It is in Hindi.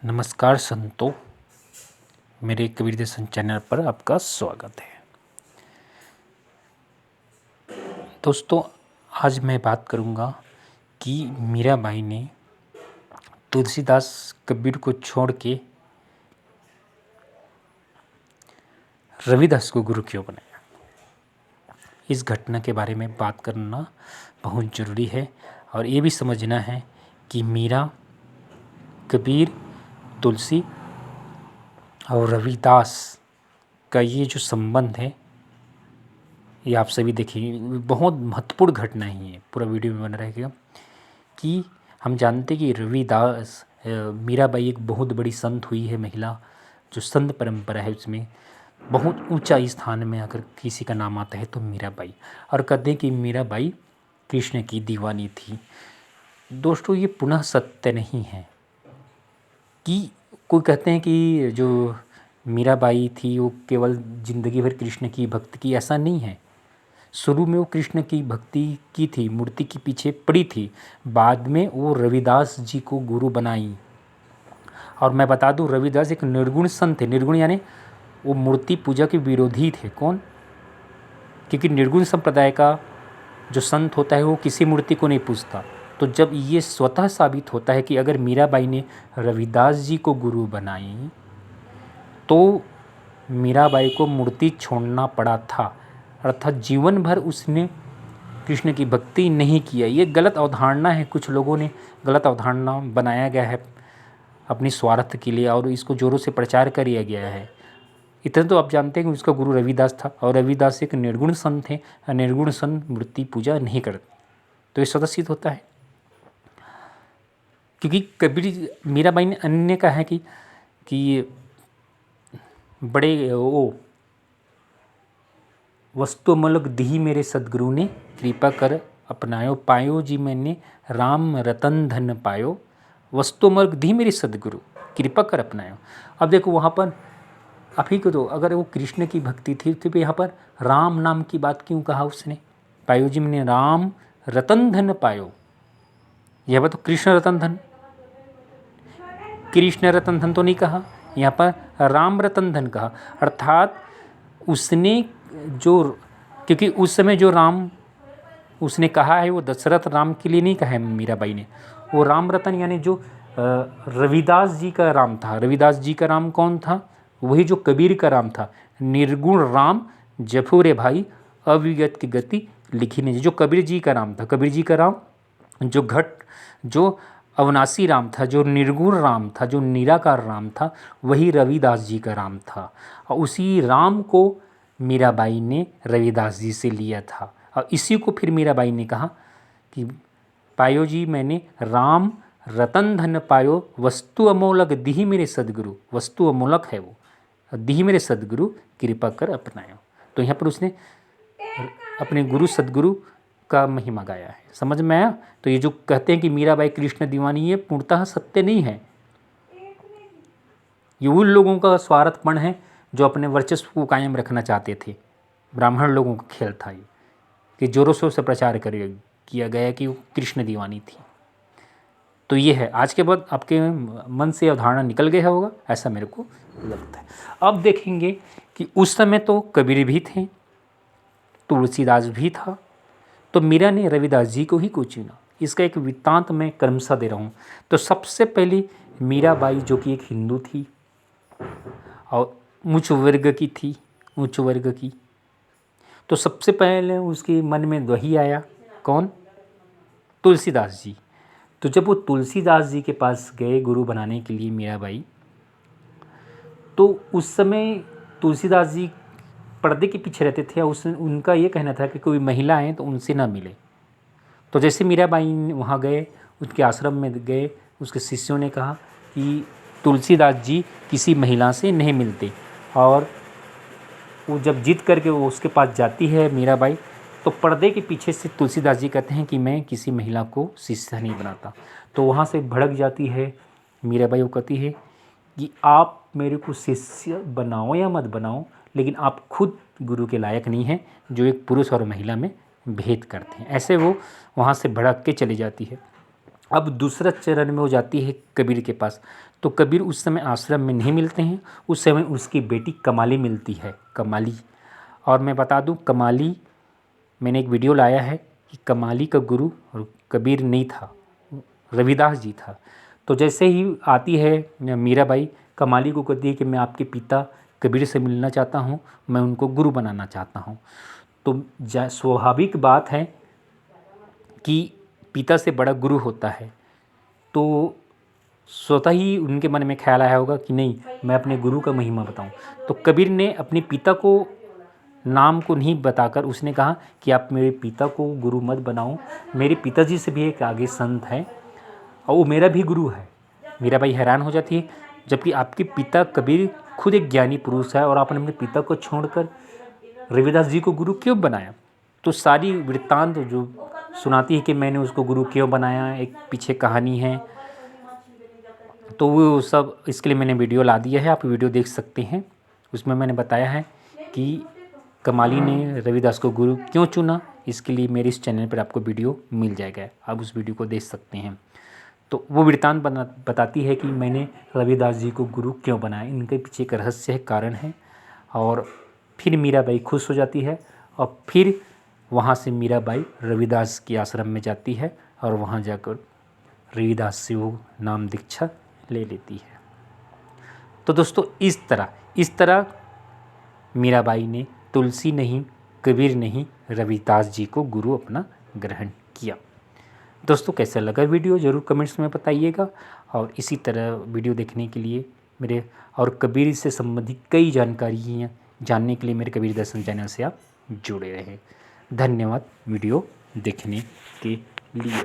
नमस्कार संतों, मेरे कबीर दर्शन चैनल पर आपका स्वागत है। दोस्तों, आज मैं बात करूंगा कि मीराबाई ने तुलसीदास कबीर को छोड़ के रविदास को गुरु क्यों बनाया। इस घटना के बारे में बात करना बहुत ज़रूरी है और ये भी समझना है कि मीरा, कबीर, तुलसी और रविदास का ये जो संबंध है, ये आप सभी देखिए, बहुत महत्वपूर्ण घटना ही है। पूरा वीडियो में बना रहेगा कि हम जानते कि रविदास, मीराबाई एक बहुत बड़ी संत हुई है, महिला जो संत परंपरा है उसमें बहुत ऊंचा स्थान में अगर किसी का नाम आता है तो मीराबाई। और कहते हैं कि मीराबाई कृष्ण की दीवानी थी। दोस्तों, ये पुनः सत्य नहीं है कि कोई कहते हैं कि जो मीराबाई थी वो केवल जिंदगी भर कृष्ण की भक्ति की, ऐसा नहीं है। शुरू में वो कृष्ण की भक्ति की थी, मूर्ति के पीछे पड़ी थी। बाद में वो रविदास जी को गुरु बनाई। और मैं बता दूं, रविदास एक निर्गुण संत थे। निर्गुण यानी वो मूर्ति पूजा के विरोधी थे। कौन? क्योंकि निर्गुण संप्रदाय का जो संत होता है वो किसी मूर्ति को नहीं पूजता। तो जब ये स्वतः साबित होता है कि अगर मीराबाई ने रविदास जी को गुरु बनाई तो मीराबाई को मूर्ति छोड़ना पड़ा था, अर्थात जीवन भर उसने कृष्ण की भक्ति नहीं किया। ये गलत अवधारणा है, कुछ लोगों ने गलत अवधारणा बनाया गया है अपनी स्वार्थ के लिए और इसको जोरों से प्रचार किया गया है। इतना तो आप जानते हैं कि उसका गुरु रविदास था और रविदास एक निर्गुण संत थे। निर्गुण संत मूर्ति पूजा नहीं करते, तो ये स्वतः सिद्ध होता है। क्योंकि कबीर, मीराबाई ने अन्य कहा है कि बड़े वो वस्तु मलक दी मेरे सदगुरु ने, कृपा कर अपनायो, पायो जी मैंने राम रतन धन पायो, वस्तु मलक दी मेरे सदगुरु, कृपा कर अपनायो। अब देखो वहाँ पर आप ही को, तो अगर वो कृष्ण की भक्ति थी तो यहाँ पर राम नाम की बात क्यों कहा उसने? पायो जी मैंने राम रतन धन पायो, यह बात तो कृष्ण रतन धन, कृष्ण रतन धन तो नहीं कहा, यहाँ पर राम रतन धन कहा। अर्थात उसने जो, क्योंकि उस समय जो राम उसने कहा है वो दशरथ राम के लिए नहीं कहा है मीराबाई ने। वो राम रतन यानी जो रविदास जी का राम था। रविदास जी का राम कौन था? वही जो कबीर का राम था। निर्गुण राम जफूरे भाई, अविगत की गति लिखी नहीं। जो कबीर जी का राम था, कबीर जी का राम जो अविनाशी राम था, जो निर्गुण राम था, जो निराकार राम था, वही रविदास जी का राम था। और उसी राम को मीराबाई ने रविदास जी से लिया था। और इसी को फिर मीराबाई ने कहा कि पायो जी मैंने राम रतन धन पायो, वस्तु अमोलक दी मेरे सदगुरु, वस्तु अमोलक है वो, दी मेरे सदगुरु, कृपा कर अपनायो। तो यहाँ पर उसने अपने गुरु सदगुरु का महिमा गाया है। समझ में आया? तो ये जो कहते हैं कि मीराबाई कृष्ण दीवानी, ये पूर्णतः सत्य नहीं है। ये उन लोगों का स्वार्थपण है जो अपने वर्चस्व को कायम रखना चाहते थे। ब्राह्मण लोगों का खेल था ये, कि जोरों शोर से प्रचार किया गया कि वो कृष्ण दीवानी थी। तो ये है, आज के बाद आपके मन से अवधारणा निकल गया होगा, ऐसा मेरे को लगता है। अब देखेंगे कि उस समय तो कबीर भी थे, तुलसीदास भी था, तो मीरा ने रविदास जी को ही क्यों चुना? इसका एक वृत्तांत मैं क्रमशः दे रहा हूँ। तो सबसे पहले मीराबाई, जो कि एक हिंदू थी और उच्च वर्ग की थी, उच्च वर्ग की, तो सबसे पहले उसके मन में वही आया, कौन? तुलसीदास जी। तो जब वो तुलसीदास जी के पास गए गुरु बनाने के लिए मीराबाई, तो उस समय तुलसीदास जी पर्दे के पीछे रहते थे। उनका ये कहना था कि कोई महिला आए तो उनसे ना मिले। तो जैसे मीराबाई वहाँ गए, उसके आश्रम में गए, उसके शिष्यों ने कहा कि तुलसीदास जी किसी महिला से नहीं मिलते। और वो जब जिद करके वो उसके पास जाती है मीराबाई, तो पर्दे के पीछे से तुलसीदास जी कहते हैं कि मैं किसी महिला को शिष्य नहीं बनाता। तो वहाँ से भड़क जाती है मीराबाई। वो कहती है कि आप मेरे को शिष्य बनाओ या मत बनाओ, लेकिन आप खुद गुरु के लायक नहीं हैं जो एक पुरुष और महिला में भेद करते हैं। ऐसे वो वहाँ से भड़क के चली जाती है। अब दूसरा चरण में वो जाती है कबीर के पास। तो कबीर उस समय आश्रम में नहीं मिलते हैं, उस समय उसकी बेटी कमाली मिलती है, कमाली। और मैं बता दूं, कमाली, मैंने एक वीडियो लाया है कि कमाली का गुरु कबीर नहीं था, रविदास जी था। तो जैसे ही आती है मीराबाई, कमाली को कहती है कि मैं आपके पिता कबीर से मिलना चाहता हूँ, मैं उनको गुरु बनाना चाहता हूँ। तो स्वाभाविक बात है कि पिता से बड़ा गुरु होता है, तो स्वतः ही उनके मन में ख्याल आया होगा कि नहीं, मैं अपने गुरु का महिमा बताऊं। तो कबीर ने अपने पिता को नाम को नहीं बताकर उसने कहा कि आप मेरे पिता को गुरु मत बनाओ, मेरे पिताजी से भी एक आगे संत है और वो मेरा भी गुरु है। मीराबाई हैरान हो जाती है, जबकि आपके पिता कबीर खुद एक ज्ञानी पुरुष है और आपने अपने पिता को छोड़कर रविदास जी को गुरु क्यों बनाया। तो सारी वृत्तांत जो सुनाती है कि मैंने उसको गुरु क्यों बनाया, एक पीछे कहानी है। तो वो सब, इसके लिए मैंने वीडियो ला दिया है, आप वीडियो देख सकते हैं। उसमें मैंने बताया है कि कमाली ने रविदास को गुरु क्यों चुना। इसके लिए मेरे इस चैनल पर आपको वीडियो मिल जाएगा, आप उस वीडियो को देख सकते हैं। तो वो वृत्तांत बताती है कि मैंने रविदास जी को गुरु क्यों बनाया, इनके पीछे एक रहस्य है, कारण है। और फिर मीराबाई खुश हो जाती है और फिर वहाँ से मीराबाई रविदास के आश्रम में जाती है और वहाँ जाकर रविदास से वो नाम दीक्षा ले लेती है। तो दोस्तों, इस तरह मीराबाई ने तुलसी नहीं, कबीर नहीं, रविदास जी को गुरु अपना ग्रहण किया। दोस्तों, कैसा लगा वीडियो ज़रूर कमेंट्स में बताइएगा। और इसी तरह वीडियो देखने के लिए मेरे और कबीर से संबंधित कई जानकारियाँ जानने के लिए मेरे कबीर दर्शन चैनल से आप जुड़े रहें। धन्यवाद वीडियो देखने के लिए।